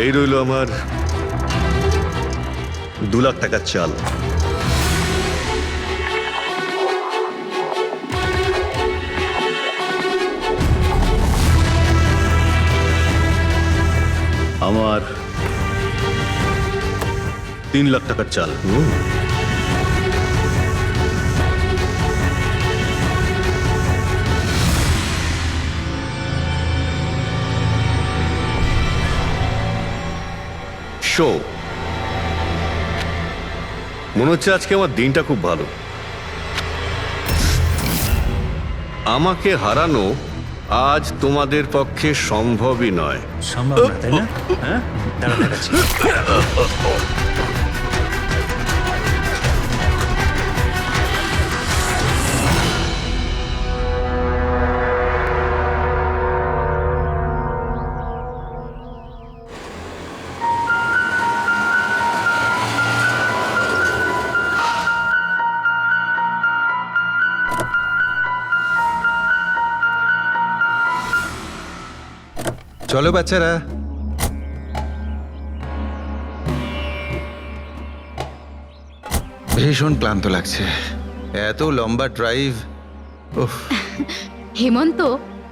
এই রইল আমার 2 লাখ টাকার চাল। আমার 3 লাখ টাকার চাল। শো, মনে হচ্ছে আজকে আমার দিনটা খুব ভালো। আমাকে হারানো আজ তোমাদের পক্ষে সম্ভবই নয়। সম্ভব না, তাই না? হ্যাঁ, দাঁড়া দেখাচ্ছি। চলো বাচ্চারা, ভীষণ ক্লান্ত লাগছে, এত লম্বা ড্রাইভ। হেমন্ত,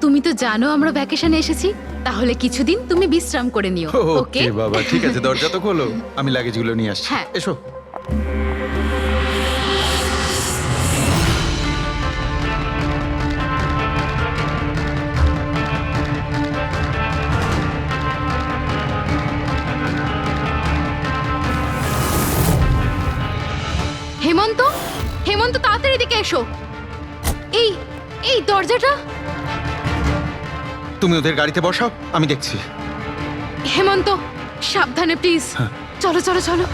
তুমি তো জানো আমরা ভ্যাকেশনে এসেছি, তাহলে কিছুদিন তুমি বিশ্রাম করে নিও। ওকে ওকে বাবা, ঠিক আছে, দরজা তো খোলো, আমি লাগেজগুলো নিয়ে আসছি। হ্যাঁ। এসো। হেমন্ত, হেমন্ত তাড়াতাড়ি এদিকে এসো। এই এই দরজাটা। তুমি ওদের গাড়িতে বসাও, আমি দেখছি। হেমন্ত, সাবধানে প্লিজ। চলো চলো চলো।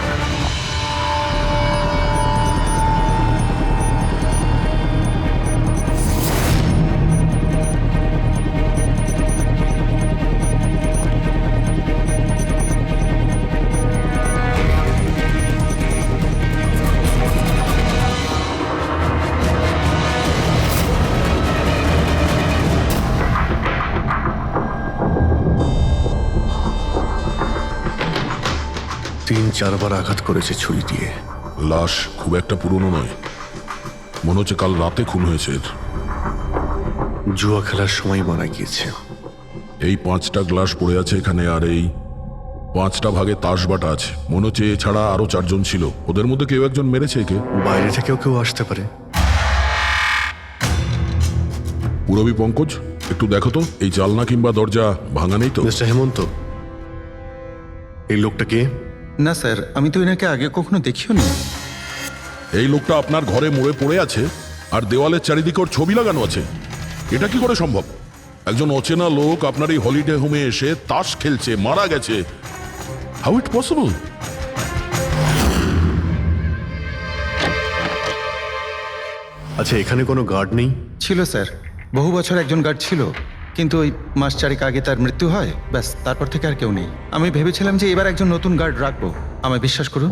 তিন চারবার আঘাত করেছে ছুরি দিয়ে। লাশ খুব একটা পুরনো নয়, মনে হচ্ছে কাল রাতে খুন হয়েছে এর। জুয়া খেলার সময় মারা গিয়েছে। এই 5টা গ্লাস পড়ে আছে এখানে, আর এই 5টা ভাগে তাস বাটা আছে। মনে হচ্ছে এছাড়া আরো 4 জন ছিল, ওদের মধ্যে কেউ একজন মেরেছে একে। বাইরে থেকেও কেউ আসতে পারে। পুরবী পঙ্কজ, একটু দেখো তো এই জালনা কিংবা দরজা ভাঙা নেই তো? মিস্টার হেমন্ত, এই লোকটা কে? না স্যার, আমি তো এনাকে আগে কখনো দেখিও নি। এই লোকটা আপনার ঘরে মরে পড়ে আছে, আর দেওয়ালের চারিদিকে ওর ছবি লাগানো আছে। এটা কি করে সম্ভব? একজন অচেনা লোক আপনার এই হলিডে হোমে এসে তাস খেলছে, মারা গেছে। How it possible? আচ্ছা, এখানে কোনো গার্ড নেই? ছিল স্যার, বহু বছর একজন গার্ড ছিল, কিন্তু ওই মাস চারেক আগে তার মৃত্যু হয়, ব্যাস তারপর থেকে আর কেউ নেই। আমি ভেবেছিলাম যে এবার একজন নতুন গার্ড রাখবো। আমায় বিশ্বাস করুন,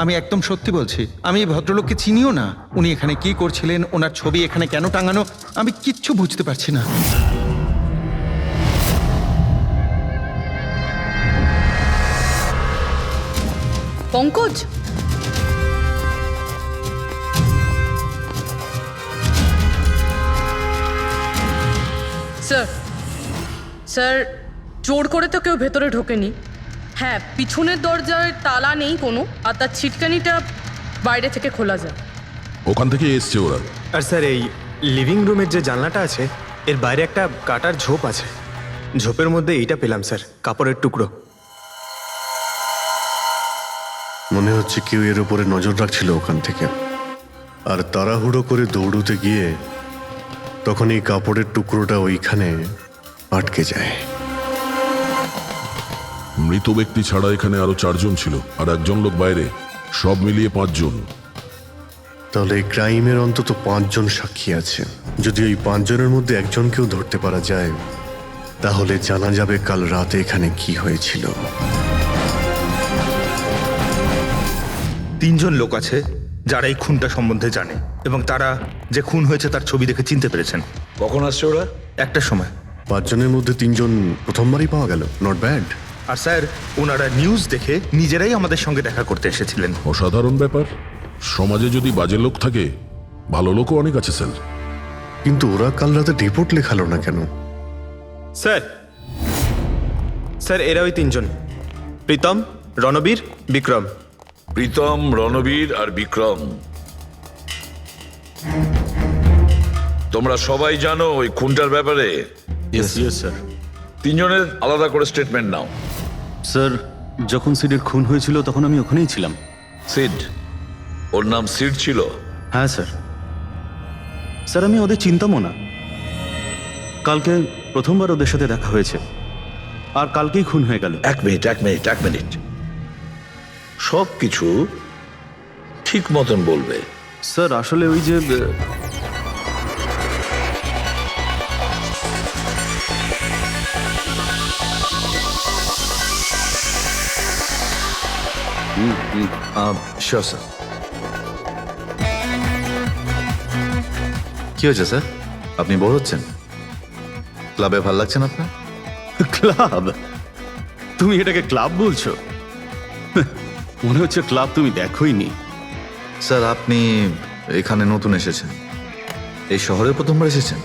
আমি একদম সত্যি বলছি, আমি এই ভদ্রলোককে চিনিও না। উনি এখানে কি করছিলেন, ওনার ছবি এখানে কেন টাঙানো, আমি কিচ্ছু বুঝতে পারছি না। পঙ্কজ, স্যার স্যার, জোর করে তো কেউ ভেতরে ঢোকেনি। হ্যাঁ, পিছনের দরজায় তালা নেই কোনো, আর তার ছিটকানিটা বাইরে থেকে খোলা যায়। ওখান থেকে এসছে ওরা। আর স্যার, এই লিভিং রুমের যে জানলাটা আছে, এর বাইরে একটা কাটার ঝোপ আছে। ঝোপের মধ্যে এইটা পেলাম স্যার, কাপড়ের টুকরো। মনে হচ্ছে কেউ এর উপরে নজর রাখছিল ওখান থেকে, আর তাড়াহুড়ো করে দৌড়তে গিয়ে তখন এই কাপড়ের টুকরোটা ওইখানে আটকে যায়। মৃত ব্যক্তি ছাড়া এখানে আরো 4 জন ছিল, আর একজন লোক বাইরে, সব মিলিয়ে 5 জন। তাহলে এই ক্রাইমের অন্তত 5 জন সাক্ষী আছে। যদি ওই 5 জনের মধ্যে একজনকেও ধরতে পারা যায়, তাহলে জানা যাবে কাল রাতে এখানে কি হয়েছিল। 3 জন লোক আছে যারা এই খুনটা সম্বন্ধে জানে, এবং তারা যে খুন হয়েছে তার ছবি দেখে চিনতে পেরেছেন। কখন আসছে ওরা? একটা সময়। 5 জনের মধ্যে 3 জন প্রথমবারই পাওয়া গেল, নট ব্যাড। আর স্যার ওনারা নিউজ দেখে নিজেরাই আমাদের সঙ্গে দেখা করতে এসেছিলেন। অসাধারণ ব্যাপার। সমাজে যদি বাজে লোক থাকে, ভালো লোকও অনেক আছে স্যার। কিন্তু ওরা কাল রাতে রিপোর্ট লেখালো না কেন? স্যার স্যার এরা ওই তিনজন, প্রীতম, রণবীর, বিক্রম। প্রীতম, রণবীর আর বিক্রম, তোমরা সবাই জানো ওই খুনটার ব্যাপারে। স্যার। তিনজনের আলাদা করে স্টেটমেন্ট নাও। স্যার, যখন সিডের খুন হয়েছিল তখন আমি ওখানেই ছিলাম। সিড, ওর নাম সিড ছিল? হ্যাঁ স্যার। স্যার, আমি ওদের চিনতামও না। কালকে প্রথমবার ওদের সাথে দেখা হয়েছে, আর কালকেই খুন হয়ে গেল। এক মিনিট, সব কিছু ঠিক মতন বলবে। স্যার, আসলে ওই যে শিওর স্যার। কি হয়েছে স্যার? আপনি বোর হচ্ছেন? ক্লাবে ভাল লাগছে না আপনার? ক্লাব? তুমি এটাকে ক্লাব বলছো? মনে হচ্ছে ক্লাব তুমি দেখোইনি। স্যার, আপনি এখানে নতুন এসেছেন, এই শহরে প্রথমবার এসেছেন?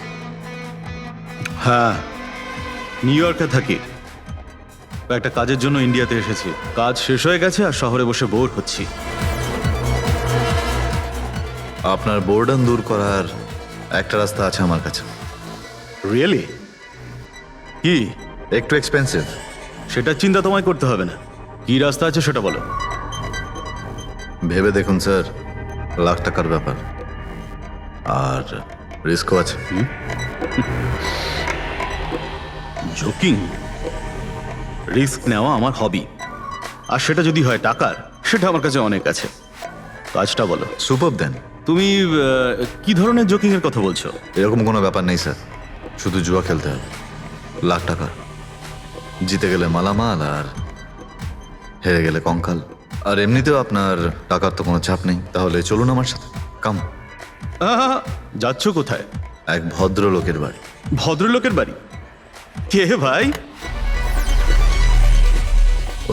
হ্যাঁ, নিউ ইয়র্কে থাকি। একটা কাজের জন্য ইন্ডিয়াতে এসেছি। কাজ শেষ হয়ে গেছে আর শহরে বসে বোর হচ্ছি। আপনার বোর্ডন দূর করার একটা রাস্তা আছে আমার কাছে। রিয়েলি? কি? একটু এক্সপেন্সিভ। সেটা চিন্তা তোমায় করতে হবে না। কি রাস্তা আছে সেটা বলো। ভেবে দেখুন স্যার, লাখ টাকার ব্যাপার, আর রিস্কও আছে। জোকিং? রিস্ক নেওয়া আমার হবি, আর সেটা যদি হয় টাকার, সেটা আমার কাছে অনেক আছে। কাজটা বলো। সুপার দেন। তুমি কি ধরনের জোকিং এর কথা বলছো? এরকম কোনো ব্যাপার নেই স্যার, শুধু জুয়া খেলতে হবে। লাখ টাকা, জিতে গেলে মালামাল, আর হেরে গেলে কঙ্কাল। আর এমনিতেও আপনার টাকার তো কোনো চাপ নেই। তাহলে চলুন আমার সাথে, কাম। যাচ্ছ কোথায়? এক ভদ্রলোকের বাড়ি। ভদ্রলোকের বাড়ি? কে ভাই?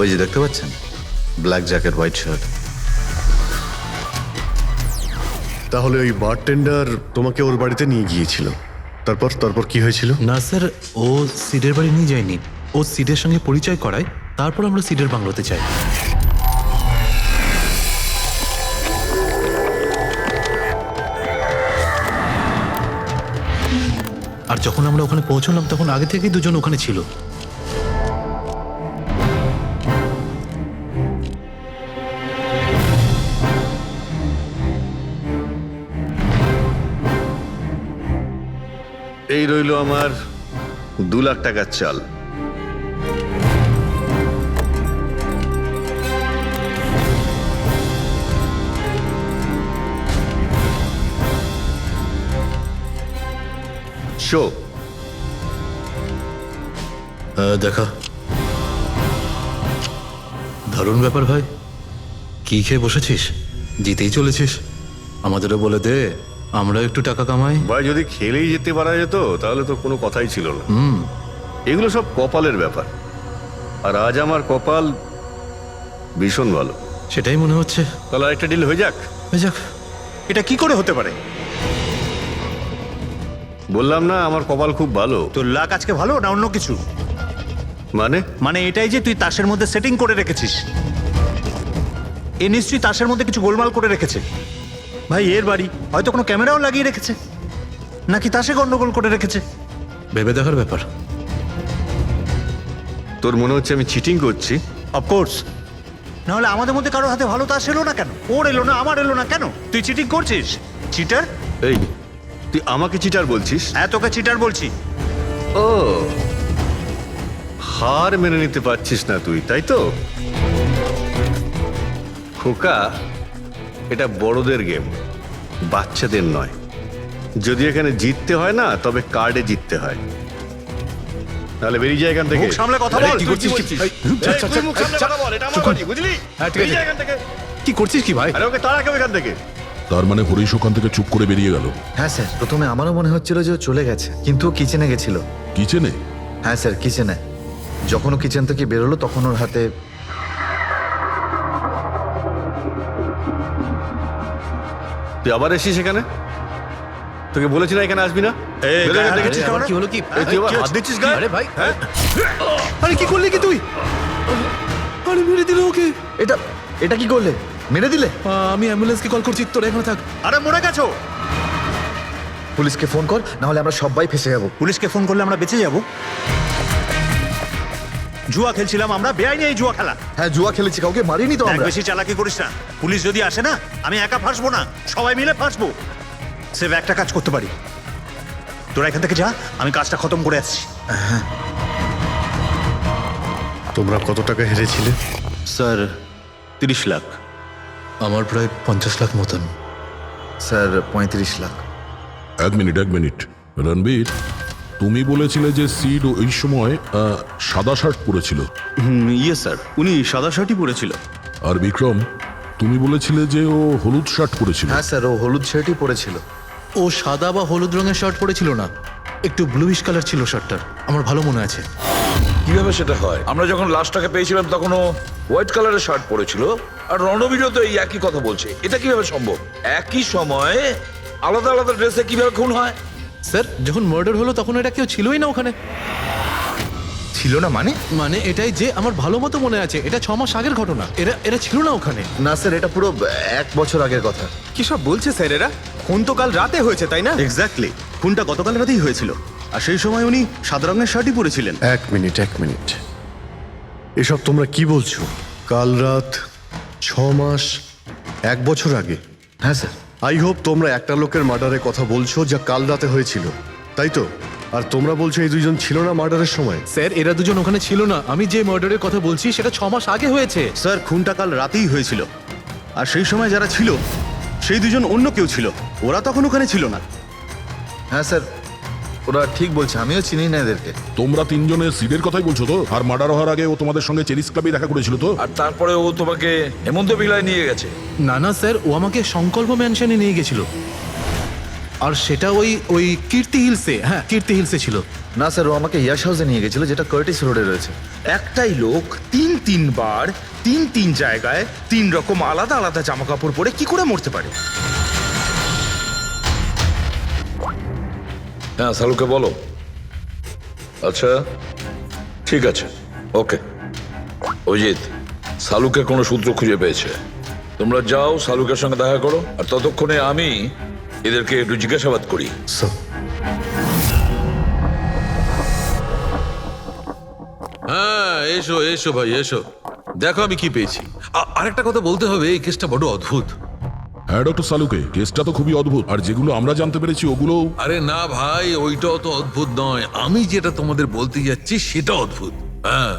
ওই যে দেখতে পাচ্ছেন, ব্ল্যাক জ্যাকেট, হোয়াইট শার্ট। তাহলে ওই বারটেন্ডার তোমাকে ওর বাড়িতে নিয়ে গিয়েছিল, তারপর কি হয়েছিল? না স্যার, ও সিডের বাড়ি নিয়ে যায়নি। ও সিডের সঙ্গে পরিচয় করায়, তারপর আমরা সিডের বাংলোতে যাই। আর যখন আমরা ওখানে পৌঁছলাম তখন আগে থেকেই দুজন ওখানে ছিল। এই রইল আমার 2 লাখ টাকার চাল। শো দেখা। দারুণ ব্যাপার ভাই। কি খেয়ে বসেছিস? জিতেই চলেছিস। আমাদেরও বলে দে, আমরা একটু টাকা কামাই। ভাই, যদি খেলেই যেতে পারা যেত তাহলে তো কোনো কথাই ছিল না। এগুলো সব কপালের ব্যাপার, আর আজ আমার কপাল ভীষণ ভালো। সেটাই মনে হচ্ছে। তাহলে আরেকটা ডিল হয়ে যাক। হয়ে যাক। এটা কি করে হতে পারে? বললাম না আমার কপাল খুব ভালো। তোর লাক আজকে ভালো না অন্য কিছু? মানে এটাই যে তুই তাসের মধ্যে সেটিং করে রেখেছিস। এ নিশ্চয়ই তাসের মধ্যে কিছু গোলমাল করে রেখেছে। ভাই, এর বাড়ি হয়তো কোনো ক্যামেরাও লাগিয়ে রেখেছে, নাকি তাসে গন্ডগোল করে রেখেছে। ভেবে দেখার ব্যাপার। তোর মনে হচ্ছে আমি চিটিং করছি? অফকোর্স, নাহলে আমাদের মধ্যে কারো হাতে ভালো তাস এলো না কেন? ওর এলো না, আমার এলো না কেন? তুই চিটিং করছিস? চিটার? এই, তুই আমাকে চিটার বলছিস? হ্যাঁ, তোকে চিটার বলছি। ও, হার মেনে নিতে পারছিস না তুই, তাই তো? খোকা, এটা বড়দের গেম, বাচ্চাদের নয়। যদি এখানে জিততে হয় না, তবে কার্ডে জিততে হয়। তাহলে বেরিয়ে যায় এখান থেকে। মুখ সামলে কথা বল। কি করছিস কি? তুই মুখ সামলে কথা বল, এটা আমার বাড়ি, বুঝলি? বেরিয়ে যা এখান থেকে। কি করছিস কি ভাই? আরে ওকে তাড়া কেউ এখান থেকে। তার মানে হরিশ ওখান থেকে চুপ করে বেরিয়ে গেল? হ্যাঁ স্যার, প্রথমে আমারও মনে হচ্ছিল যে ও চলে গেছে, কিন্তু ও কিচেনে গেছিল। কিচেনে? হ্যাঁ স্যার, কিচেনে। যখন ও কিচেন থেকে বেরোলো তখন ওর হাতে তুই আবার এসিস এখানে? তোকে বলেছি না এখানে আসবি না? দেখেছিস কি হলো? কি তুই আবার হাত দিচ্ছিস গায়ে? আরে ভাই, আরে কি করলি কি তুই? আরে মেরে দিল ওকে। এটা এটা কি করলে? মেরে দিলে? আমি অ্যাম্বুলেন্সকে কল করছি, তোরা এখানে থাক। আরে মরে গেছো। পুলিশকে ফোন কর, না হলে আমরা সবাই ফেসে যাবো। পুলিশকে ফোন করলে আমরা বেঁচে যাব? জুয়া খেলছিলাম আমরা, বেআইনি এই জুয়া খেলা। হ্যাঁ, জুয়া খেলেছি, কাউকে মারিনি তো এক আমরা। বেশি চালাকি করিস না। পুলিশ যদি আসে না, আমি একা ফাঁসবো না, সবাই মিলে ফাঁসবো। সেভ একটা কাজ করতে পারি, তোরা এখান থেকে যা, আমি কাজটা খতম করে আসছি। তোমরা কত টাকা হেরেছিলে? স্যার 30 লাখ। আমার প্রায় 50 লাখ মতন। স্যার 35 লাখ। এক মিনিট রণবীর, তুমি বলেছিলে যে সিড ওই সময় সাদা শার্ট পরেছিল, ইয়ে স্যার, উনি সাদা শার্টই পরেছিল। আর বিক্রম, তুমি বলেছিলে যে ও হলুদ শার্ট পরেছিল। হ্যাঁ স্যার, ও হলুদ শার্টই পরেছিল। ও সাদা বা হলুদ রঙের শার্ট পরেছিল না, একটু ব্লুইশ কালার ছিল শার্টটার, আমার ভালো মনে আছে। কিভাবে সেটা হয়? আমরা যখন লাশটাকে পেয়েছিলাম তখন ও হোয়াইট কালারের শার্ট পরেছিল, আর রণবীরও তো এই একই কথা বলছে। এটা কিভাবে সম্ভব? একই সময়ে আলাদা আলাদা ড্রেসে কিভাবে খুন হয়? স্যার, যখন মার্ডার হলো তখন এটা কেউ ছিলই না ওখানে। ছিল না মানে? মানে এটাই যে আমার ভালো মতো মনে আছে, এটা 6 মাস আগের ঘটনা। এরা ছিল না ওখানে। না স্যার, এটা পুরো 1 বছর আগের কথা। কি সব বলছে স্যার এরা? খুন তো কাল রাতে হয়েছে, তাই না? এক্স্যাক্টলি, খুনটা গতকাল রাতেই হয়েছিল, আর সেই সময় উনি সাদা রঙের শার্টই পরেছিলেন। এক মিনিট, এসব তোমরা কি বলছো? কাল রাত, 6 মাস, 1 বছর আগে? হ্যাঁ স্যার। আই হোপ তোমরা একটা লোকের মার্ডারের কথা বলছো যা কাল রাতে হয়েছিল, তাই তো? আর তোমরা বলছো এই দুইজন ছিল না মার্ডারের সময়? স্যার, এরা দুজন ওখানে ছিল না। আমি যে মার্ডারের কথা বলছি সেটা 6 মাস আগে হয়েছে। স্যার, খুনটা কাল রাতেই হয়েছিল, আর সেই সময় যারা ছিল সেই দুজন অন্য কেউ ছিল, ওরা তখন ওখানে ছিল না। হ্যাঁ স্যার, ওরা ঠিক বলছে, আমিও চিনি না এদেরকে। তোমরা তিনজনের সিডের কথাই বলছো তো? আর মার্ডার হওয়ার আগে ও তোমাদের সঙ্গে চেরিস ক্লাবে দেখা করেছিল তো? আর তারপরে ও তোমাকে হেমন্ত বিলায় নিয়ে গেছে। না স্যার, ও আমাকে সংকল্প ম্যানশনে নিয়ে গেছিল, আর সেটা ওই কীর্তি হিলসে। হ্যাঁ, কীর্তি হিলসে ছিল। না স্যার, ও আমাকে ইয়াশ হাউসে নিয়ে গেছিল, যেটা কার্টিস রোডে রয়েছে। একটাই লোক 3বার 3 জায়গায় 3 রকম আলাদা আলাদা জামা কাপড় পরে কি করে মরতে পারে? হ্যাঁ, সালুকে বলো। আচ্ছা, ঠিক আছে, ওকে। অজিত, সালুকে কোনো সূত্র খুঁজে পেয়েছে। তোমরা যাও, সালুকের সঙ্গে দেখা করো, আর ততক্ষণে আমি এদেরকে একটু জিজ্ঞাসাবাদ করি। হ্যাঁ, এসো ভাই, এসো। দেখো আমি কি পেয়েছি। আরেকটা কথা বলতে হবে, এই কেসটা বড় অদ্ভুত। হ্যাঁ ডক্টর সালুকে, কেসটা তো খুবই অদ্ভুত, আর যেগুলো আমরা জানতে পেরেছি ওগুলো। আরে না ভাই, ওইটাও তো অদ্ভুত নয়, আমি যেটা তোমাদের বলতে যাচ্ছি সেটা অদ্ভুত। হ্যাঁ,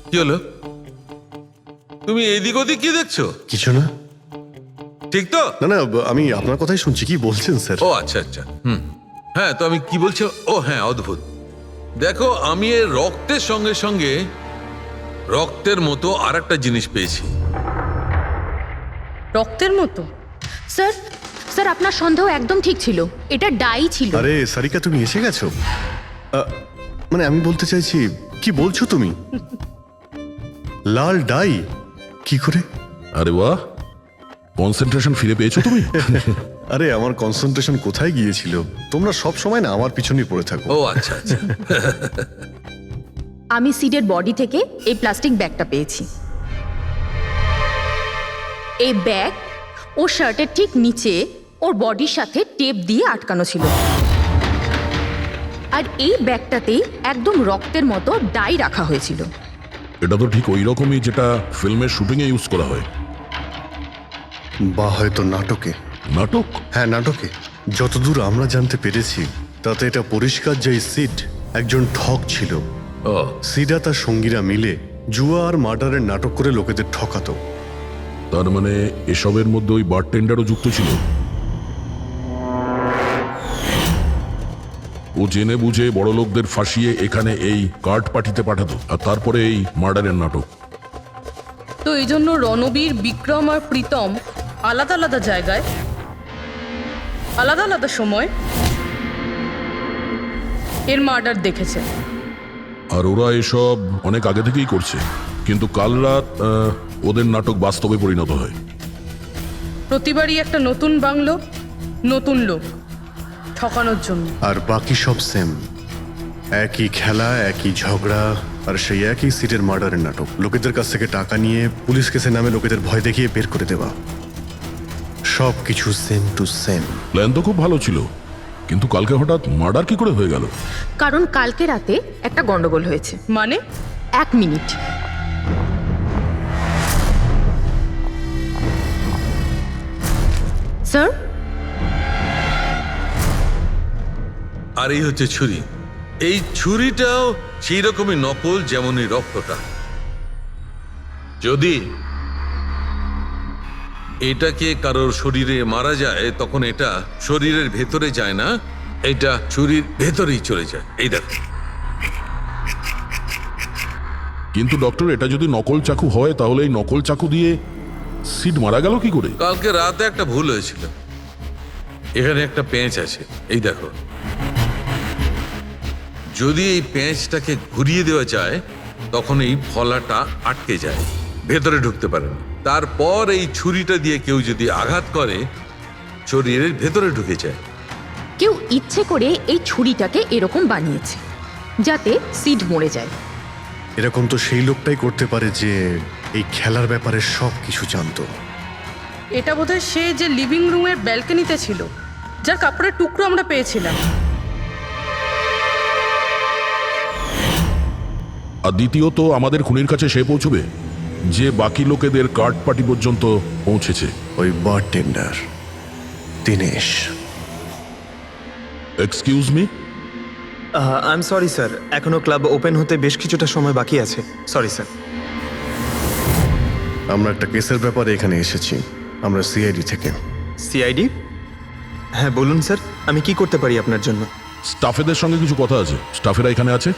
কি হলো? তুমি এদিক ওদিক কি দেখছো? কিছু না। ঠিক তো? না, আমি আপনার কথাই শুনছি। কি বলছেন স্যার? ও আচ্ছা, হ্যাঁ, তো আমি কি বলছি? ও হ্যাঁ, অদ্ভুত। দেখো, আমি এর রক্তের সঙ্গে সঙ্গে রক্তের মতো আর একটা জিনিস পেয়েছি। রক্তের মতো? স্যার আপনার সন্দেহ একদম ঠিক ছিল, এটা ডাই ছিল। আরে সারিকা, তুমি এসে গেছো? মানে আমি বলতে চাইছি, কি বলছো তুমি? লাল ডাই? কি করে? আরে বাহ, কনসেন্ট্রেশন ফিরে পেয়েছো তুমি? আরে আমার কনসেন্ট্রেশন কোথায় গিয়েছিল? তোমরা সব সময় না আমার পিছনেই পড়ে থাকো। ও আচ্ছা। আমি সিডের বডি থেকে এই প্লাস্টিক ব্যাগটা পেয়েছি। এই ব্যাগ ওর শার্টের ঠিক নিচে ওর বডির সাথে টেপ দিয়ে আটকানো ছিল, আর এই ব্যাগটাতেই একদম রক্তের মতো ডাই রাখা হয়েছিল। এটা তো ঠিক ওই রকমই যেটা ফিল্মের শুটিং এ ইউজ করা হয়। বা হয়তো নাটকে। নাটক? হ্যাঁ, নাটকে। যতদূর আমরা জানতে পেরেছি তাতে এটা পরিষ্কার যে সিড একজন ঠক ছিল। সিডা তার সঙ্গীরা মিলে জুয়া আর মার্ডারের নাটক করে লোকেদের ঠকাতো। তার মানে এসবের মধ্যে ওই বারটেন্ডারও যুক্ত ছিল। ও জেনে বুঝে বড় লোকদের ফাঁসিয়ে এখানে এই কার্ড পার্টিতে পাঠাতো, আর তারপরে এই মার্ডারের নাটক। তো এই জন্য রণবীর, বিক্রম আর প্রীতম আলাদা আলাদা জায়গায় আলাদা আলাদা সময় এর মার্ডার দেখেছে। আর ওরা এসব অনেক আগে থেকেই করছে, কিন্তু কাল রাত ওদের নাটক বাস্তবে পরিণত হয়। প্রতিবারই একটা নতুন বাংলো, নতুন লোক ঠকানোর জন্য। আর বাকি সব সেম, একই খেলা, একই ঝগড়া, আর সেই একই সিটের মার্ডারের নাটক। লোকেদের কাছ থেকে টাকা নিয়ে পুলিশ কেসে নামে লোকেদের ভয় দেখিয়ে বের করে দেওয়া, সব কিছু সেম টু সেম। প্ল্যান তো খুব ভালো ছিল, কিন্তু কালকে হঠাৎ মার্ডার কি করে হয়ে গেল? কারণ কালকে রাতে একটা গন্ডগোল হয়েছে। মানে? 1 মিনিট। স্যার, আর এই হচ্ছে ছুরি। এই ছুরিটাও সেই রকমই নকল যেমনই রক্তটা। যদি এটাকে কারোর শরীরে মারা যায় তখন এটা শরীরের ভেতরে যায় না, এটা ছুরির ভেতরেই চলে যায়। এই দেখো। কিন্তু ডক্টর, এটা যদি নকল চাকু হয় তাহলে এই নকল চাকু দিয়ে সিড মারা গেল কি করে? কালকে রাতে একটা ভুল হয়েছিল। এখানে একটা পেঁচ আছে, এই দেখো। যদি এই পেঁচটাকে ঘুরিয়ে দেওয়া যায় তখন এই ফলাটা আটকে যায়, ভেতরে ঢুকতে পারে না। তারপর এই ছুরিটা দিয়ে কেউ যদি আঘাত করে শরীরের ভেতরে ঢুকে যায়। কেউ ইচ্ছে করে এই ছুরিটাকে এরকম বানিয়েছে যাতে সিড মরে যায়। এরকম তো সেই লোকটাই করতে পারে যে এই খেলার ব্যাপারে সব কিছু জানতো। এটা বোধহয় সে যে লিভিং রুমের ব্যালকনিতে ছিল, যার কাপড়ের টুকরো আমরা পেয়েছিলাম। আর দ্বিতীয়ত, আমাদের খুনির কাছে সে পৌঁছবে যে বাকি লোকেদের কার্ড পার্টি পর্যন্ত পৌঁছেছে। ওই bartender Dinesh. Excuse me? I am sorry sir, এখনো ক্লাব ওপেন হতে বেশ কিছুটা সময় বাকি আছে। Sorry sir. আমরা একটা কেসের ব্যাপারে এখানে এসেছি, আমরা সিআইডি থেকে। সিআইডি? হ্যাঁ বলুন স্যার, আমি কি করতে পারি আপনার জন্য? স্টাফেদের সঙ্গে কিছু কথা আছে। স্টাফেরা এখানে আছে?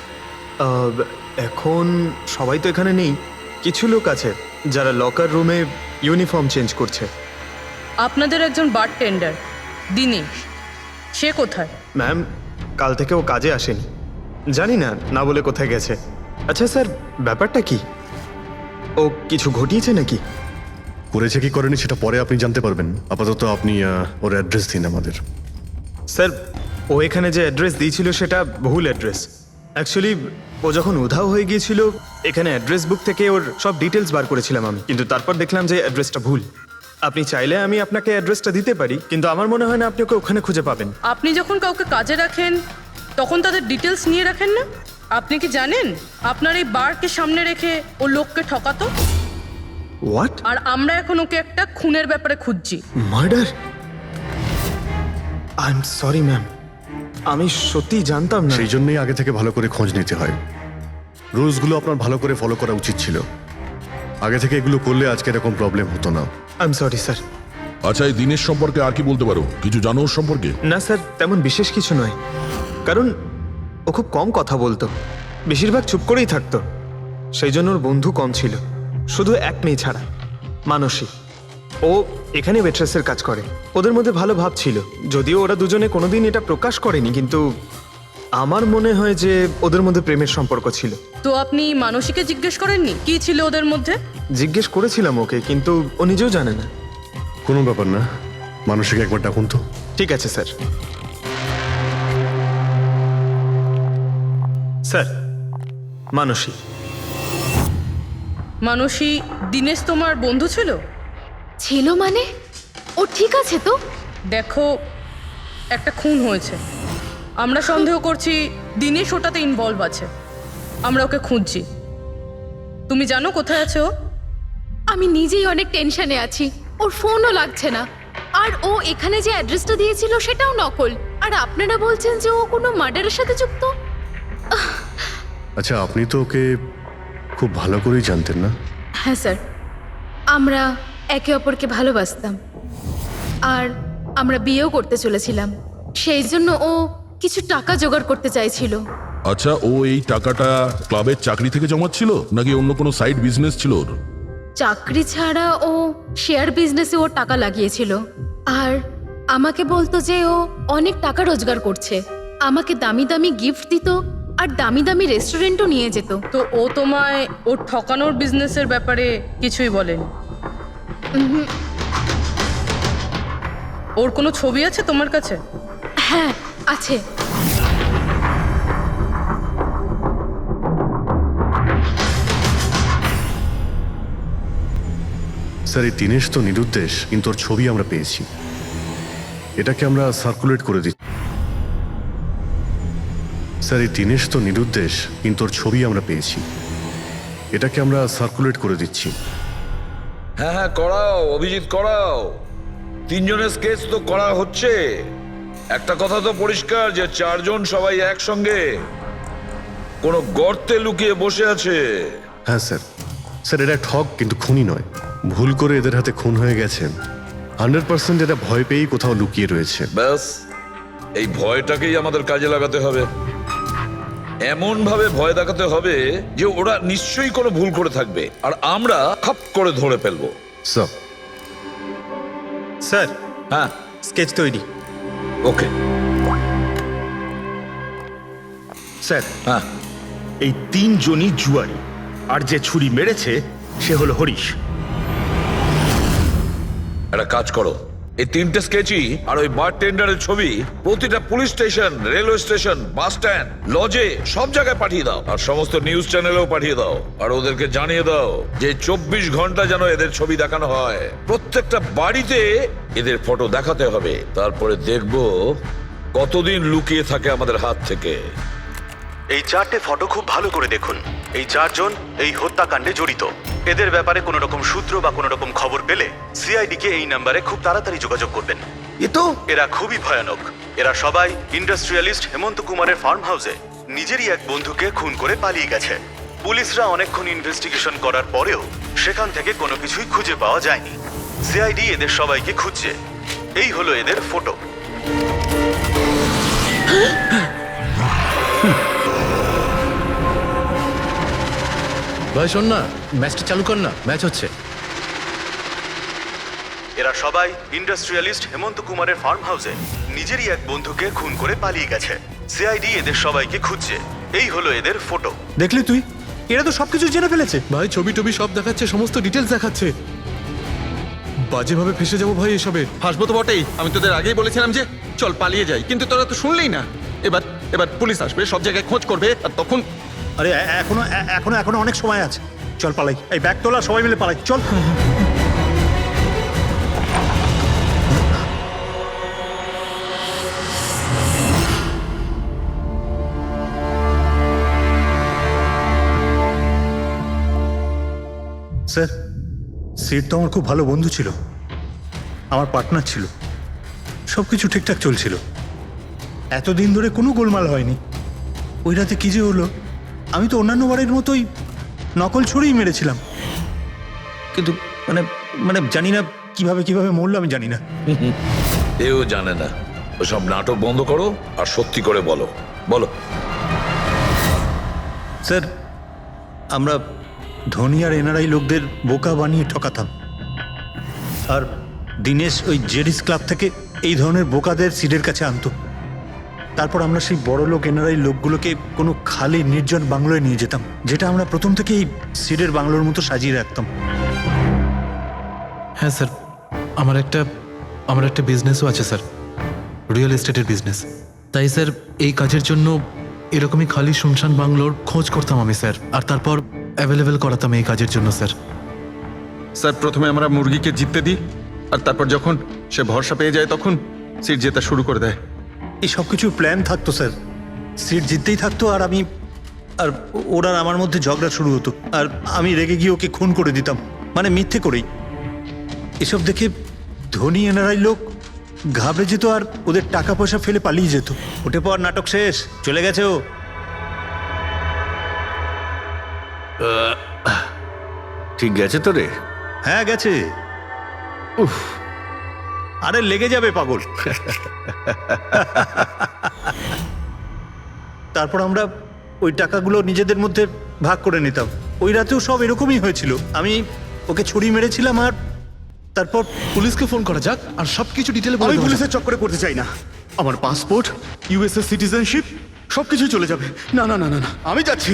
এখন সবাই তো এখানে নেই, কিছু লোক আছে যারা লকার রুমে ইউনিফর্ম চেঞ্জ করছে। আপনাদের একজন বারটেন্ডার দিনেশ, সে কোথায়? ম্যাম, কাল থেকে ও কাজে আসেনি, জানি না না বলে কোথায় গেছে। আচ্ছা স্যার, ব্যাপারটা কি? ও কিছু ঘটিয়েছে নাকি? করেছে কি করেনি সেটা পরে আপনি জানতে পারবেন। আপাতত আপনি ওর অ্যাড্রেস দিন আমাদের। স্যার, ও এখানে যে অ্যাড্রেস দিয়েছিল সেটা ভুল অ্যাড্রেস। অ্যাকচুয়ালি ও যখন উধাও হয়ে গিয়েছিল এখানে অ্যাড্রেস বুক থেকে ওর সব ডিটেলস বার করেছিলাম আমি, কিন্তু তারপর দেখলাম যে অ্যাড্রেসটা ভুল। আপনি চাইলে আমি আপনাকে অ্যাড্রেসটা দিতে পারি, কিন্তু আমার মনে হয় না আপনি ওকে ওখানে খুঁজে পাবেন। আপনি যখন কাউকে কাজে রাখেন তখন তাদের ডিটেলস নিয়ে রাখেন না? আপনি কি জানেন আপনার এই বারকে সামনে রেখে ও লোককে ঠকাতো? হোয়াট? আর আমরা এখন ওকে একটা খুনের ব্যাপারে খুঁজছি। Murder? I am sorry ma'am, আমি সত্যি জানতাম না। সেই জন্যই আগে থেকে ভালো করে খোঁজ নিতে হয়। রুলসগুলো আপনার ভালো করে ফলো করা উচিত ছিল। আগে থেকে এগুলো করলে আজকে এরকম প্রবলেম হতো না। I am sorry sir. আচ্ছা, এই দিনের সম্পর্কে আর কি বলতে পারো? কিছু জানো ওর সম্পর্কে? না স্যার, তেমন বিশেষ কিছু নয়, কারণ ও খুব কম কথা বলতো, বেশিরভাগ চুপ করেই থাকতো। সেই জন্য ওর বন্ধু কম ছিল, শুধু এক মেয়ে ছাড়া, মানসী। ও এখানে ওয়েট্রেসের কাজ করে। ওদের মধ্যে ভালো ভাব ছিল, যদিও ওরা দুজনে কোনোদিন এটা প্রকাশ করেনি, কিন্তু আমার মনে হয় যে ওদের মধ্যে প্রেমের সম্পর্ক ছিল। তো আপনি মানসীকে জিজ্ঞেস করেননি কি ছিল ওদের মধ্যে? জিজ্ঞেস করেছিলাম ওকে, কিন্তু ও নিজেও জানে না। কোনো ব্যাপার না, মানসীকে একবার ডাকুন তো। ঠিক আছে স্যার। স্যার, মানসী। মানসী, দিনেশ তোমার বন্ধু ছিল? ছিল মানে? ও ঠিক আছে তো? দেখো, একটা খুন হয়েছে, আমরা সন্দেহ করছি দিনেশ ওটাতে ইনভলভ আছে। আমরা ওকে খুঁজছি। তুমি জানো কোথায় আছে ও? আমি নিজেই অনেক টেনশনে আছি, ওর ফোনও লাগছে না। আর ও এখানে যে অ্যাড্রেসটা দিয়েছিল সেটাও নকল। আর আপনারা বলছেন যে ও কোনো মার্ডারের সাথে যুক্ত? আচ্ছা, আপনি তো ওকে খুব ভালো করেই জানতেন না? হ্যাঁ স্যার, আমরা একে অপরকে ভালোবাসতাম আর আমরা বিয়েও করতে চলেছিলাম। সেই জন্য ও কিছু টাকা জোগাড় করতে চাইছিল। আচ্ছা, ও এই টাকাটা ক্লাবের চাকরি থেকে জমাচ্ছিল নাকি অন্য কোনো সাইড বিজনেস ছিল ওর? চাকরি ছাড়া ও শেয়ার বিজনেসে ও টাকা লাগিয়েছিল। আর আমাকে বলতো যে ও অনেক টাকা রোজগার করছে, আমাকে দামি দামি গিফট দিত, আর দামি দামি রেস্টুরেন্টও নিয়ে যেত। তো ও তোমায় ওর ঠকানোর বিজনেসের ব্যাপারে কিছুই বলেনি? ওর কোনো ছবি আছে তোমার কাছে? হ্যাঁ আছে। স্যার এই দীনেশ তো নিরুদ্দেশ, কিন্তু ওর ছবি আমরা পেয়েছি। এটাকে আমরা সার্কুলেট করে দিচ্ছি। স্যার এই দীনেশ তো নিরুদ্দেশ, কিন্তু ওর ছবি আমরা পেয়েছি। এটাকে আমরা সার্কুলেট করে দিচ্ছি। হ্যাঁ হ্যাঁ করাও অভিজিৎ, করাও। 3 জনের স্কেচ তো করা হচ্ছে। একটা কথা তো পরিষ্কার যে 4 জন সবাই একসঙ্গে কোনো গর্তে লুকিয়ে বসে আছে। হ্যাঁ স্যার। স্যার এরা ঠগ কিন্তু খুনি নয়। ভুল করে এদের হাতে খুন হয়ে গেছেন। 100% এরা ভয় পেয়েই কোথাও লুকিয়ে রয়েছে। ব্যাস এই ভয়টাকেই আমাদের কাজে লাগাতে হবে। এমন ভাবে ভয় দেখাতে হবে যে ওরা নিশ্চয়ই কোনো ভুল করে থাকবে আর আমরা খপ করে ধরে ফেলবো। স্যার স্যার হ্যাঁ স্কেচ তৈরি। ওকে স্যার হ্যাঁ এই 3 জনই জুয়ারি, আর যে ছুরি মেরেছে সে হলো হরিশ। একটা কাজ করো, এই 3টে স্কেচই আর ওই বারটেন্ডারের ছবি প্রতিটা police station, railway station, bus stand, লজে সব জায়গায় পাঠিয়ে দাও। আর সমস্ত নিউজ চ্যানেলেও পাঠিয়ে দাও। আর ওদেরকে জানিয়ে দাও যে 24 ঘন্টা যেন এদের ছবি দেখানো হয়। প্রত্যেকটা বাড়িতে এদের ফটো দেখাতে হবে। তারপরে দেখবো কতদিন লুকিয়ে থাকে আমাদের হাত থেকে। এই 4টে ফটো খুব ভালো করে দেখুন। এই 4 জন এই হত্যাকাণ্ডে জড়িত। এদের ব্যাপারে কোনো রকম সূত্র বা কোনো রকম খবর পেলে সিআইডি কে এই নাম্বারে খুব তাড়াতাড়ি যোগাযোগ করবেন। এরা খুবই ভয়ানক। এরা সবাই ইন্ডাস্ট্রিয়ালিস্ট হেমন্ত কুমারের ফার্ম হাউসে নিজেরই এক বন্ধুকে খুন করে পালিয়ে গেছে। পুলিশরা অনেকক্ষণ ইনভেস্টিগেশন করার পরেও সেখান থেকে কোনো কিছুই খুঁজে পাওয়া যায়নি। সিআইডি এদের সবাইকে খুঁজছে। এই হলো এদের ফটো। ভাই শোন না, ম্যাচটা চালু কর না, ম্যাচ হচ্ছে। এরা সবাই ইন্ডাস্ট্রিয়ালিস্ট হেমন্ত কুমারের ফার্ম হাউসে নিজেরই এক বন্ধুকে খুন করে পালিয়ে গেছে। সিআইডি এদের সবাইকে খুঁজছে। এই হলো এদের ফটো। দেখলি তুই, এরা তো সবকিছু জেনে ফেলেছে। ভাই ছবি টবি সব দেখাচ্ছে, সমস্ত ডিটেলস দেখাচ্ছে। বাজেভাবে ফেসে যাবো ভাই এসবে। হাসবো তো বটেই। আমি তোদের আগেই বলেছিলাম যে চল পালিয়ে যাই, কিন্তু তোরা তো শুনলেই না। এবার পুলিশ আসবে, সব জায়গায় খোঁজ করবে, আর তখন আরে এখনো অনেক সময় আছে। চল পালাই, এই ব্যাগ তোলা, সবাই মিলে পালাই, চল। স্যার সিট তো আমার খুব ভালো বন্ধু ছিল, আমার পার্টনার ছিল, সব কিছু ঠিকঠাক চলছিল। এতদিন ধরে কোনো গোলমাল হয়নি। ওই রাতে কি যে হলো, আমি তো অন্যান্য বারের মতোই নকল ছুরিই মেরেছিলাম, কিন্তু মানে জানি না কিভাবে মরলো, আমি জানি না। এও জানে না। ওসব নাটক বন্ধ করো আর সত্যি করে বলো। বলো স্যার, আমরা ধনী আর এনআরআই লোকদের বোকা বানিয়ে ঠকাতাম, আর দিনেশ ওই জেডিস ক্লাব থেকে এই ধরনের বোকাদের সিডের কাছে আনতো। তারপর আমরা সেই বড় লোক এনআরআই লোকগুলোকে কোনো খালি নির্জন বাংলোয় নিয়ে যেতাম, যেটা আমরা প্রথম থেকেই সিডের বাংলোর মতো সাজিয়ে রাখতাম। হ্যাঁ স্যার, আমার একটা বিজনেসও আছে স্যার, রিয়েল এস্টেটের বিজনেস। তাই স্যার এই কাজের জন্য এরকমই খালি শুনশান বাংলোর খোঁজ করতাম আমি স্যার, আর তারপর অ্যাভেলেবেল করাতাম এই কাজের জন্য স্যার। স্যার প্রথমে আমরা মুরগিকে জিততে দিই, আর তারপর যখন সে ভরসা পেয়ে যায় তখন সিট জেতা শুরু করে দেয়। এই সব কিছু প্ল্যান থাকতো স্যার, সিট জিততেই থাকতো, আর ওরা আমার মধ্যে ঝগড়া শুরু হতো, আর আমি রেগে গিয়ে ওকে খুন করে দিতাম, মানে মিথ্যে করেই। এসব দেখে ধনী এনআরআই লোক ঘাবড়ে যেত আর ওদের টাকা পয়সা ফেলে পালিয়ে যেত। ওঠে পর নাটক শেষ, চলে গেছে ও। ঠিক গেছে তো রে? হ্যাঁ গেছে। উফ, আরে লেগে যাবে পাগল। তারপর আমরা ওই টাকাগুলো নিজেদের মধ্যে ভাগ করে নিতাম। ওই রাতেও সব এরকমই হয়েছিল। আমি ওকে ছুরি মেরেছিলাম, আর তারপর পুলিশকে ফোন করা যাক আর সবকিছু ডিটেলে বলে আমি দেওয়া যাক। পুলিশের চক্করে পড়তে চাই না। আমার পাসপোর্ট, ইউএসএ সিটিজেনশিপ সবকিছুই চলে যাবে। না না না না না, আমি যাচ্ছি।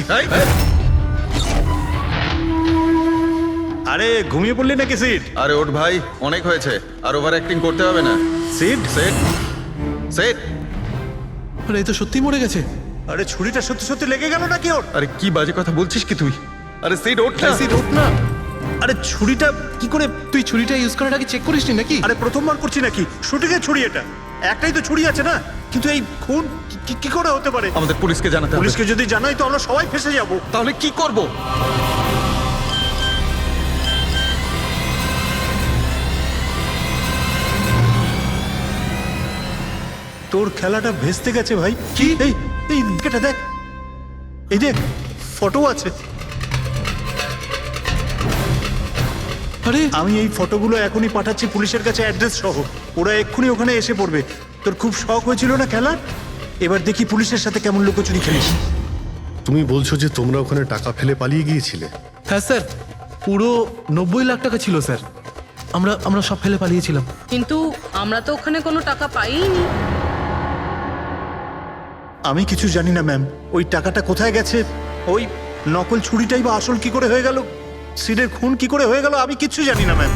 আরে ঘুমিয়ে পড়লি নাকি সিট? আরে ওঠ ভাই, অনেক হয়েছে, আর ওভার অ্যাক্টিং করতে হবে না। Sit set set. আরে এই তো সত্যি মরে গেছে। আরে ছুরিটা সত্যি সত্যি লেগে গেল নাকি ওর? আরে কি বাজে কথা বলছিস কি তুই? আরে সেট ওঠ না। সিট ওঠ না। আরে ছুরিটা কি করে? তুই ছুরিটা ইউজ করার আগে চেক করিসনি নাকি? আরে প্রথমবার করছি নাকি? শুটিং এর ছুরি এটা, একটাই তো ছুরি আছে না? কিন্তু এই খুন কি করে হতে পারে? আমাদের পুলিশকে জানাতে হবে। পুলিশকে যদি জানাই তো আমরা সবাই ফেসে যাব। তাহলে কি করব? তোর খেলাটা ভেস্তে গেছে ভাই। কি? এই এই এটা দেখ, এই যে ফটো আছে। আরে আমি এই ফটোগুলো এখনই পাঠাচ্ছি পুলিশের কাছে অ্যাড্রেস সহ। ওরা এক্ষুনি ওখানে এসে পড়বে। তোর খুব শখ হয়েছিল না খেলার? এবার দেখি পুলিশের সাথে কেমন লুকোচুরি খেলিস। তুমি বলছো যে তোমরা ওখানে টাকা ফেলে পালিয়ে গিয়েছিলে? হ্যাঁ স্যার, পুরো 90 লাখ টাকা ছিল স্যার। আমরা সব ফেলে পালিয়েছিলাম। কিন্তু আমরা তো ওখানে কোনো টাকা পাইনি। আমি কিছু জানি না ম্যাম, ওই টাকাটা কোথায় গেছে, ওই নকল ছুরিটাই বা আসল কি করে হয়ে গেল, সিডের খুন কি করে হয়ে গেল, আমি কিচ্ছু জানি না ম্যাম।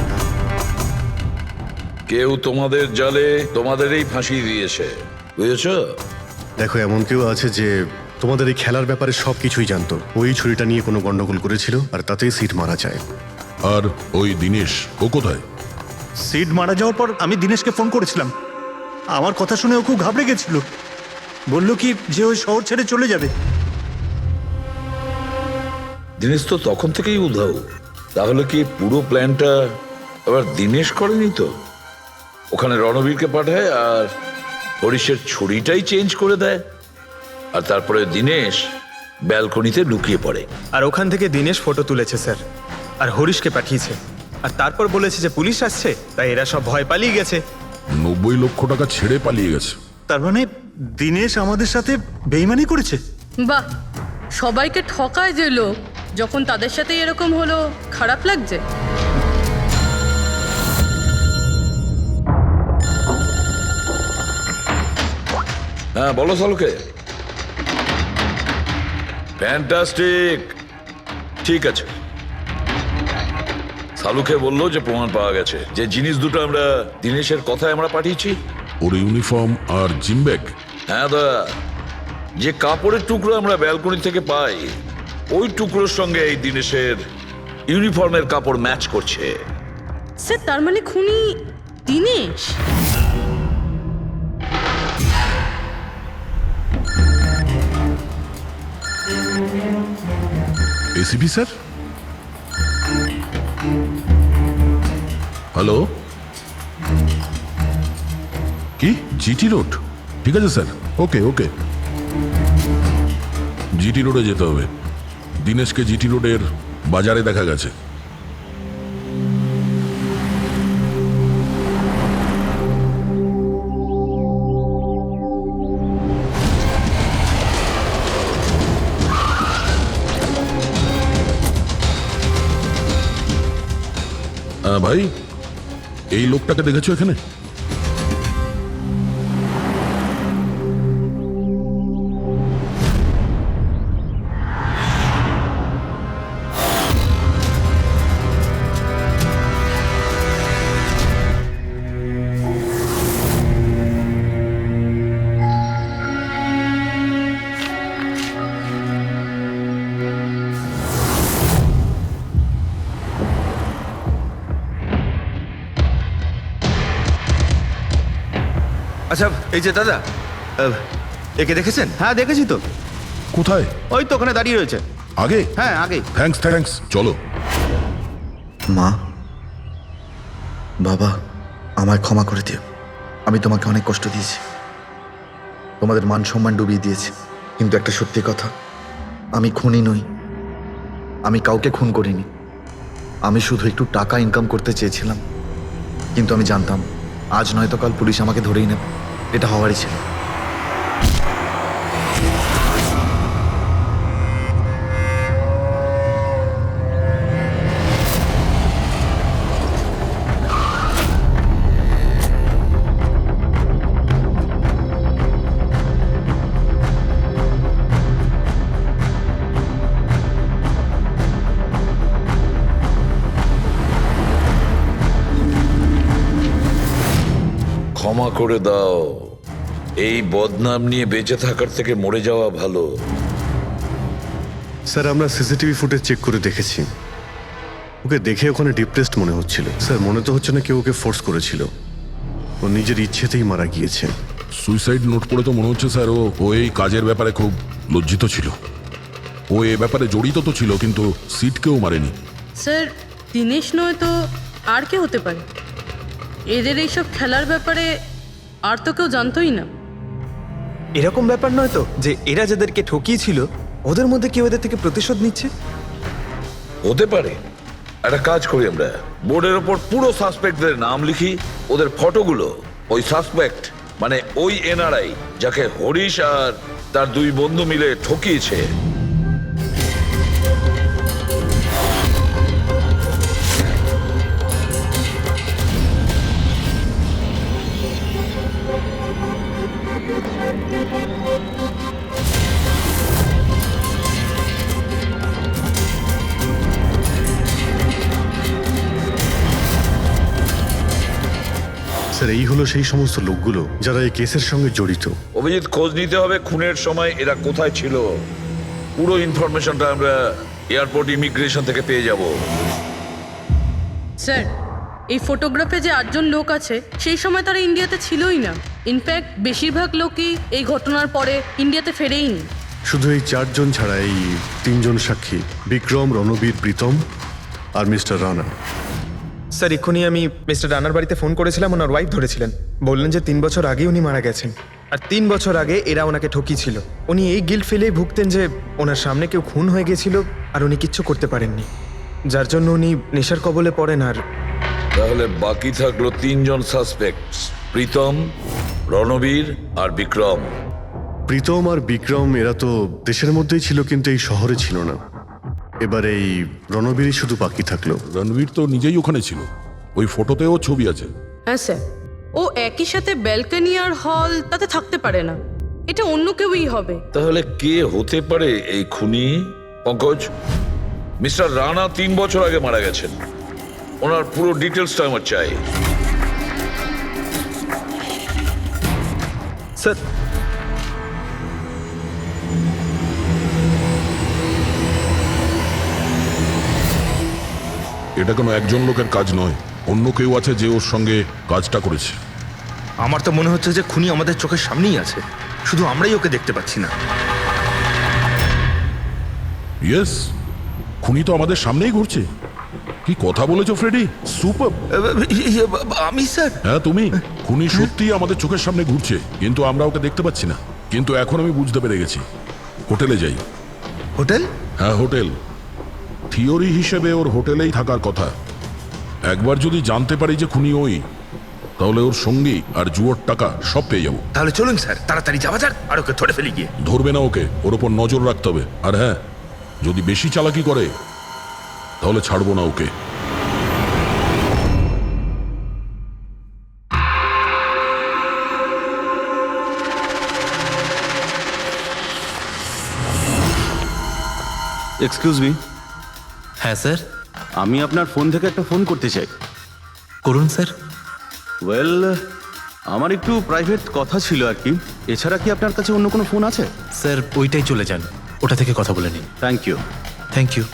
কেউ তোমাদের জালে তোমাদেরই ফাঁসি দিয়েছে, বুঝেছো? দেখো, এমন কেউ আছে যে তোমাদের এই খেলার ব্যাপারে সব কিছুই জানতো। ওই ছুরিটা নিয়ে কোনো গন্ডগোল করেছিল আর তাতেই সিট মারা যায়। আর ওই দিনেশ, ও কোথায়? সিড মারা যাওয়ার পর আমি দিনেশকে ফোন করেছিলাম। আমার কথা শুনে ও খুব ঘাবড়ে গেছিল। বলল কি যে ওই শহর ছেড়ে চলে যাবে। দিনেশ তো তখন থেকেই উধাও। তাহলে কি পুরো প্ল্যানটা আবার দিনেশ করেনি তো? ওখানে রণবীরকে পাঠায় আর হরিশের ছুরিটাই চেঞ্জ করে দেয়, আর তারপরে দিনেশ ব্যালকনিতে লুকিয়ে পড়ে। আর ওখান থেকে দিনেশ ফটো তুলেছে স্যার, আর হরিশকে পাঠিয়েছে, আর তারপর বলেছে যে পুলিশ আসছে, তাই এরা সব ভয় পালিয়ে গেছে। 90 লক্ষ টাকা ছেড়ে পালিয়ে গেছে। তার মানে দিনেশ আমাদের সাথে বেইমানি করেছে। বাহ, সবাইকে ঠকায় যে লোক, যখন তাদের সাথে এরকম হলো খারাপ লাগছে। হ্যাঁ বলো সালুকে। ফ্যান্টাস্টিক, ঠিক আছে। সালুকে বললো যে প্রমাণ পাওয়া গেছে, যে জিনিস দুটো আমরা দিনেশের কথায় আমরা পাঠিয়েছি। ওর ইউনিফর্ম আর জিম ব্যাগ। হ্যাঁ দা, যে কাপড়ের টুকরো আমরা ব্যালকনি থেকে পাই, ওই টুকরোর সঙ্গে এই দিনেশের ইউনিফর্মের কাপড় ম্যাচ করছে। স্যার, তার মানে খুনি দিনেশ? ACP sir, hello. কি জিটি রোড? ঠিক আছে স্যার, ওকে ওকে। জিটি রোডে যেতে হবে। দিনেশকে জিটি রোডের বাজারে দেখা গেছে। ভাই, এই লোকটাকে দেখেছো এখানে? আচ্ছা এই যে দাদা, একে দেখেছেন? হ্যাঁ দেখেছি তো। কোথায়? ওই তো ওখানে দাঁড়িয়ে রয়েছে। আগে? হ্যাঁ আগে। থ্যাঙ্কস থ্যাঙ্কস, চলো। মা, বাবা, আমায় ক্ষমা করে দিও। আমি তোমাকে অনেক কষ্ট দিয়েছি, তোমাদের মান সম্মান ডুবিয়ে দিয়েছি। কিন্তু একটা সত্যি কথা, আমি খুনি নই, আমি কাউকে খুন করিনি। আমি শুধু একটু টাকা ইনকাম করতে চেয়েছিলাম, কিন্তু আমি জানতাম আজ নয়তো কাল পুলিশ আমাকে ধরেই নেবে। এটা হওয়ারই ছিল। ক্ষমা করে দাও। এই বদনাম নিয়ে বেঁচে থাকার থেকে মরে যাওয়া ভালো। স্যার আমরা সিসিটিভি ফুটেজ চেক করে দেখেছি, ওকে দেখে ওখানে ডিপ্রেসড মনে হচ্ছিল। স্যার মনে তো হচ্ছে না কেউ ওকে ফোর্স করেছিল, ও নিজের ইচ্ছেতেই মারা গিয়েছে। সুইসাইড নোট পড়ে তো মনে হচ্ছে স্যার ও এই কাজের ব্যাপারে খুব লজ্জিত ছিল। ও এ ব্যাপারে জড়িত তো ছিল, কিন্তু সিটকেও মারেনি। স্যার দিনেশ নয় তো আর কে হতে পারে? এদের এইসব খেলার ব্যাপারে আর তো কেউ জানতোই না। এরকম ব্যাপার নয় তো যে এরা যাদেরকে ঠকিয়েছিল ওদের মধ্যে কেউ এদের থেকে প্রতিশোধ নিচ্ছে? হতে পারে। একটা কাজ করি, আমরা বোর্ডের ওপর পুরো সাসপেক্টদের নাম লিখি, ওদের ফটোগুলো ওই সাসপেক্ট মানে ওই এনআরআই যাকে হরিশ আর তার দুই বন্ধু মিলে ঠকিয়েছে স্যার এই হলো সেই সমস্ত লোকগুলো যারা এই কেসের সঙ্গে জড়িত। অভিজিৎ, খোঁজ নিতে হবে খুনের সময় এরা কোথায় ছিল। পুরো ইনফরমেশনটা আমরা এয়ারপোর্ট ইমিগ্রেশন থেকে পেয়ে যাব। স্যার এই ফটোগ্রাফে যে 8জন লোক আছে সেই সময় তারা ইন্ডিয়াতে ছিলই না। ইনফ্যাক্ট বেশিরভাগ লোকই এই ঘটনার পরে ইন্ডিয়াতে ফেরেইনি। শুধু এই 4 জন ছাড়া এই 3 জন সাক্ষী, বিক্রম, রণবীর, প্রীতম আর মিস্টার রানা। স্যার এক্ষুনি আমি মিস্টার রানার বাড়িতে ফোন করেছিলাম, ওনার ওয়াইফ ধরেছিলেন, বললেন যে 3 বছর আগে উনি মারা গেছেন, আর 3 বছর আগে এরা ওনাকে ঠকিয়েছিল। উনি এই গিল্ট ফিলেই ভুগতেন যে ওনার সামনে কেউ খুন হয়ে গেছিল আর উনি কিচ্ছু করতে পারেননি, যার জন্য উনি নেশার কবলে পড়েন। আর তাহলে বাকি থাকলো 3 জন সাসপেক্ট, প্রীতম, রণবীর আর বিক্রম। প্রীতম আর বিক্রম এরা তো দেশের মধ্যেই ছিল কিন্তু এই শহরে ছিল না। এবার এই রণবীরই শুধু বাকি থাকলো। রণবীর তো নিজেই ওখানে ছিল, ওই ফটোতেও ছবি আছে। হ্যাঁ স্যার, ও একই সাথে ব্যালকনি আর হল তাতে থাকতে পারে না, এটা অন্য কেউই হবে। তাহলে কে হতে পারে এই খুনি? পঙ্কজ, মিস্টার রানা 3 বছর আগে মারা গেছেন, ওনার পুরো ডিটেলসটা আমার চাই। স্যার এটা কোনো একজন লোকের কাজ নয়, অন্য কেউ আছে যে ওর সঙ্গে কাজটা করেছে। আমার তো মনে হচ্ছে যে খুনি আমাদের চোখের সামনেই আছে, শুধু আমরাই ওকে দেখতে পাচ্ছি না। ইয়েস, খুনি তো আমাদের সামনেই ঘুরছে। কি কথা বলেছো ফ্রেডি, সুপার। আমি স্যার? হ্যাঁ তুমি। খুনি সত্যিই আমাদের চোখের সামনে ঘুরছে, কিন্তু আমরা ওকে দেখতে পাচ্ছি না। কিন্তু এখন আমি বুঝতে পেরে গেছি। হোটেলে যাই। হোটেল? হ্যাঁ হোটেল। থিওরি হিসেবে ওর হোটেলেই থাকার কথা। একবার যদি জানতে পারি যে খুনি ওই, তাহলে ওর সঙ্গী আর জুয়োর টাকা সব পেয়ে যাবো। তাহলে চলুন স্যার, তাড়াতাড়ি যাওয়া যাক আর ওকে ধরে ফেলি গিয়ে। ধরবে না ওকে, ওর ওপর নজর রাখতে হবে। আর হ্যাঁ, যদি বেশি চালাকি করে তাহলে ছাড়বো না ওকে। Excuse me. হ্যাঁ স্যার। আমি আপনার ফোন থেকে একটা ফোন করতে চাই। করুন স্যার। ওয়েল, আমার একটু প্রাইভেট কথা ছিল আর কি। এছাড়া কি আপনার কাছে অন্য কোনো ফোন আছে? স্যার ওইটাই চলে যান, ওটা থেকে কথা বলে নিন। Thank you. Thank you.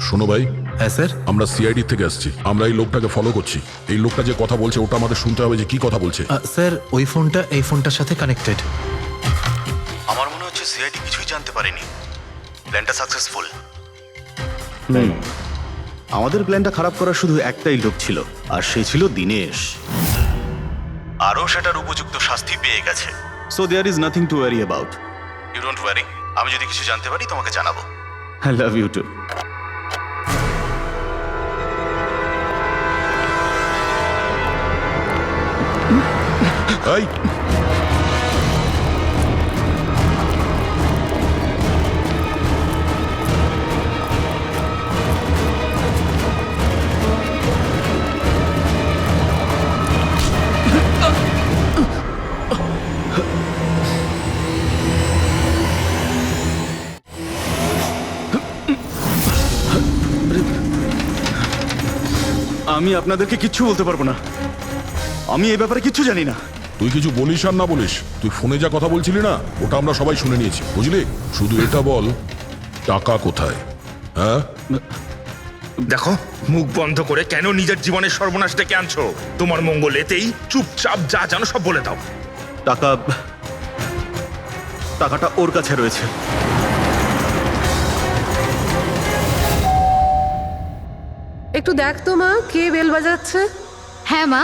শোনো ভাই। হ্যাঁ স্যার। আমরা সিআইডি থেকে আসছি, আমরা এই লোকটাকে ফলো করছি। এই লোকটা যে কথা বলছে ওটা আমাদের শুনতে হবে যে কি কথা বলছে। স্যার ওই ফোনটা এই ফোনটার সাথে কানেক্টেড। আমার মনে হচ্ছে সিআইডি কিছুই জানতে পারেনি। প্ল্যানটা সাকসেসফুল। আমাদের প্ল্যানটা খারাপ করার শুধু একটাই লোক ছিল, আর সে ছিল দিনেশ। আরও সেটার উপযুক্ত শাস্তি পেয়ে গেছে। So there is nothing to worry about. You don't worry, আমি যদি কিছু জানতে পারি তোমাকে জানাবো। I love you too. এই আমি আপনাদেরকে কিচ্ছু বলতে পারবো না, আমি এই ব্যাপারে কিচ্ছু জানি না। তুই কিছু বলিস আর না বলিস, তুই ফোনে যা কথা বলছিলি না ওটা আমরা সবাই শুনে নিয়েছি, বুঝলি? শুধু এটা বল, টাকা কোথায়? হ্যাঁ, দেখো, মুখ বন্ধ করে কেন নিজের জীবনের সর্বনাশ ডেকে আনছো? তোমার মঙ্গল এতেই, চুপচাপ যা জানো সব বলে দাও। টাকাটা ওর কাছে রয়েছে। একটু দেখ তো মা, কে বেল বাজাচ্ছে? হ্যাঁ মা।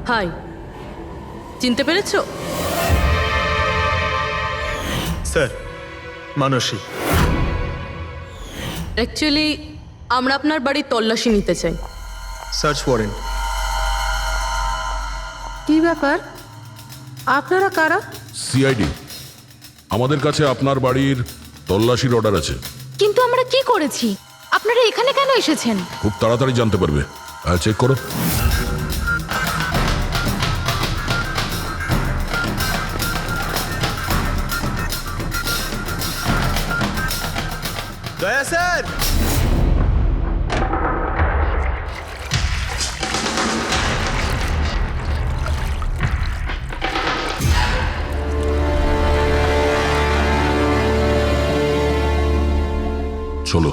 হাই, চিনতে পেরেছো? স্যার, মানসী। অ্যাকচুয়ালি আমরা আপনার বাড়ির তল্লাশি নিতে চাই। Search warrant. কি ব্যাপার, আপনারা কারা? সিআইডি, আমাদের কাছে আপনার বাড়ির তল্লাশির অর্ডার আছে। কিন্তু আমরা কি করেছি? আপনারা এখানে কেন এসেছেন? খুব তাড়াতাড়ি জানতে পারবে। চেক করো। দয়া স্যার। চলো।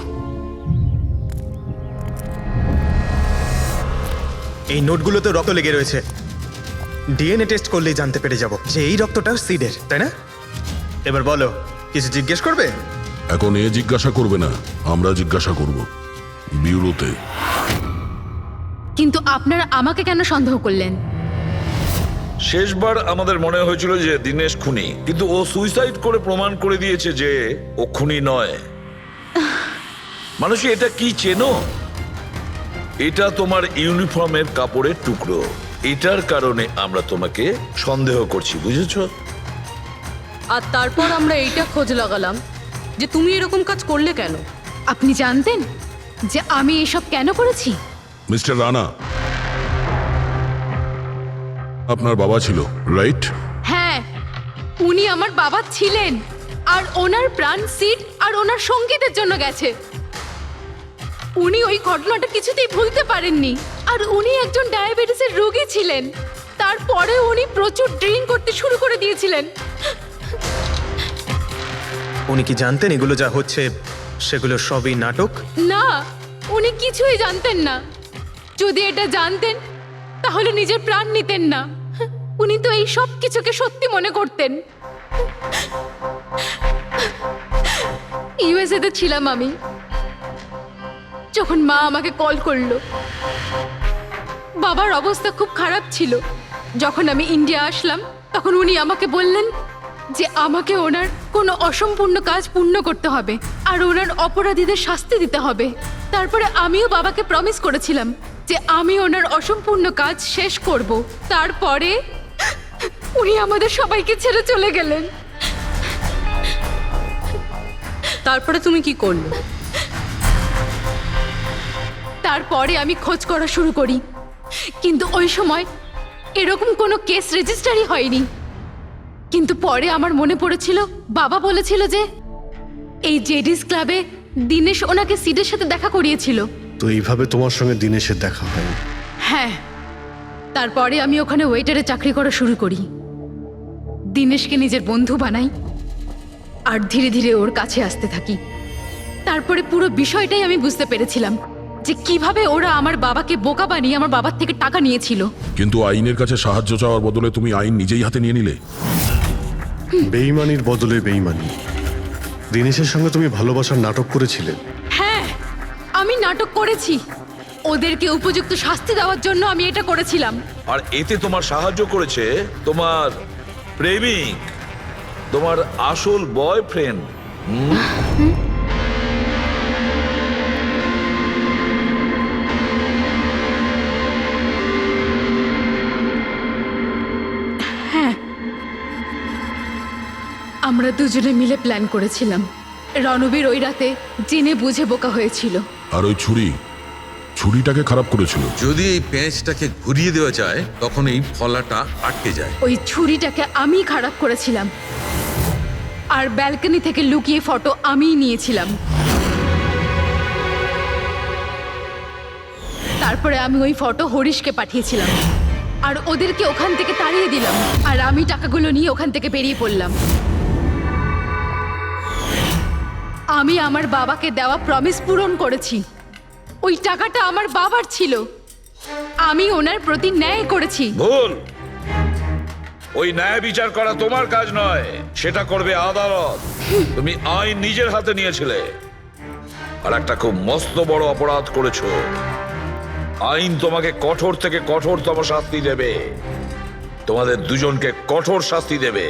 এই নোটগুলোতে রক্ত লেগে রয়েছে। ডিএনএ টেস্ট করলেই জানতে পেরে যাব যে এই রক্তটা সিডের, তাই না? এবার বলো, কিছু জিজ্ঞেস করবে? এখন এ জিজ্ঞাসা করবে না, আমরা জিজ্ঞাসা করব ব্যুরোতে। কিন্তু আপনারা আমাকে কেন সন্দেহ করলেন? শেষবার আমাদের মনে হয়েছিল যে দিনেশ খুনি, কিন্তু ও সুইসাইড করে প্রমাণ করে দিয়েছে যে ও খুনি নয়। মানুষ, এটা কি চেনো? এটা তোমার ইউনিফর্মের কাপড়ের টুকরো। এটার কারণে আমরা তোমাকে সন্দেহ করছি, বুঝেছো? আর তারপর আমরা এইটা খোঁজ লাগালাম যে তুমি এরকম কাজ করলে কেন। আপনি জানতেন যে আমি এসব কেন করেছি? মিস্টার রানা, আপনার বাবা ছিল, রাইট? হ্যাঁ, উনি আমার বাবা ছিলেন, আর ওনার প্রাণ সিড আর ওনার সঙ্গীতের জন্য গেছে। উনি ওই ঘটনাটা কিছুতেই ভুলতে পারেননি। আর উনি একজন ডায়াবেটিসের রোগী ছিলেন। তারপরে উনি প্রচুর ড্রিঙ্ক করতে শুরু করে দিয়েছিলেন। উনি কি জানতেন এগুলো যা হচ্ছে সেগুলো সবই নাটক? না, উনি কিছুই জানতেন না। যদি এটা জানতেন তাহলে নিজের প্রাণ নিতেন না। উনি তো এই সব কিছুকে সত্যি মনে করতেন। ইউএসএতে ছিলাম আমি, যখন মা আমাকে কল করলো। বাবার অবস্থা খুব খারাপ ছিল। যখন আমি ইন্ডিয়া আসলাম তখন উনি আমাকে বললেন যে আমাকে ওনার কোনো অসম্পূর্ণ কাজ পূর্ণ করতে হবে আর ওনার অপরাধীদের শাস্তি দিতে হবে। তারপরে আমিও বাবাকে প্রমিস করেছিলাম যে আমি ওনার অসম্পূর্ণ কাজ শেষ করব। তারপরে উনি আমাদের সবাইকে ছেড়ে চলে গেলেন। তারপরে তুমি কি করলে? তারপরে আমি খোঁজ করা শুরু করি, কিন্তু ওই সময় এরকম কোনো কেস রেজিস্টারই হয়নি। কিন্তু পরে আমার মনে পড়েছিল, বাবা বলেছিল যে এই জেডিস ক্লাবে দিনেশ ওনাকে সিডের সাথে দেখা করিয়েছিল। তো এইভাবে তোমার সঙ্গে দিনেশের দেখা হয়? হ্যাঁ, তারপরে আমি ওখানে ওয়েটারে চাকরি করা শুরু করি। দিনেশকে নিজের বন্ধু বানাই আর ধীরে ধীরে ওর কাছে আসতে থাকি। তারপরে পুরো বিষয়টাই আমি বুঝতে পেরেছিলাম যে কিভাবে ওরা আমার বাবাকে বোকা বানিয়ে আমার বাবার থেকে টাকা নিয়েছিল। কিন্তু আইনের কাছে সাহায্য চাওয়ার বদলে তুমি আইন নিজেই হাতে নিয়ে নিলে। বেইমানির বদলে বেইমানি। দিনেশের সঙ্গে তুমি ভালোবাসার নাটক করেছিলে। হ্যাঁ, আমি নাটক করেছি। ওদেরকে উপযুক্ত শাস্তি দেওয়ার জন্য আমি এটা করেছিলাম। আর এতে তোমার সাহায্য করেছে তোমার প্রেমিক, তোমার আসল বয়ফ্রেন্ড। আমরা দুজনে মিলে প্ল্যান করেছিলাম। রণবীর ওই রাতে জেনে বুঝে বোকা হয়েছিল। আর ওই ছুরি ছুরিটাকে খারাপ করেছিল? যদি এই পেঁচটাকে ঘুরিয়ে দেওয়া যায় তখন এই ফলাটা আটকে যায়। ওই ছুরিটাকে আমি খারাপ করেছিলাম, আর ব্যালকনি থেকে লুকিয়ে ফটো আমিই নিয়েছিলাম। তারপরে আমি ওই ফটো হরিশকে পাঠিয়েছিলাম, আর ওদেরকে ওখান থেকে তাড়িয়ে দিলাম, আর আমি টাকাগুলো নিয়ে ওখান থেকে বেরিয়ে পড়লাম। আমি আমার বাবাকে দেওয়া প্রমিস পূরণ করেছি। ওই টাকাটা আমার বাবার ছিল, আমি ওনার প্রতি ন্যায় করেছি। ভুল। ওই ন্যায় বিচার করা তোমার কাজ নয়, সেটা করবে আদালত। তুমি আইন নিজের হাতে নিয়েছিলে, আর একটা খুব মস্ত বড় অপরাধ করেছো। আইন তোমাকে কঠোর থেকে কঠোরতম শাস্তি দেবে, তোমাদের দুজনকে কঠোর শাস্তি দেবে।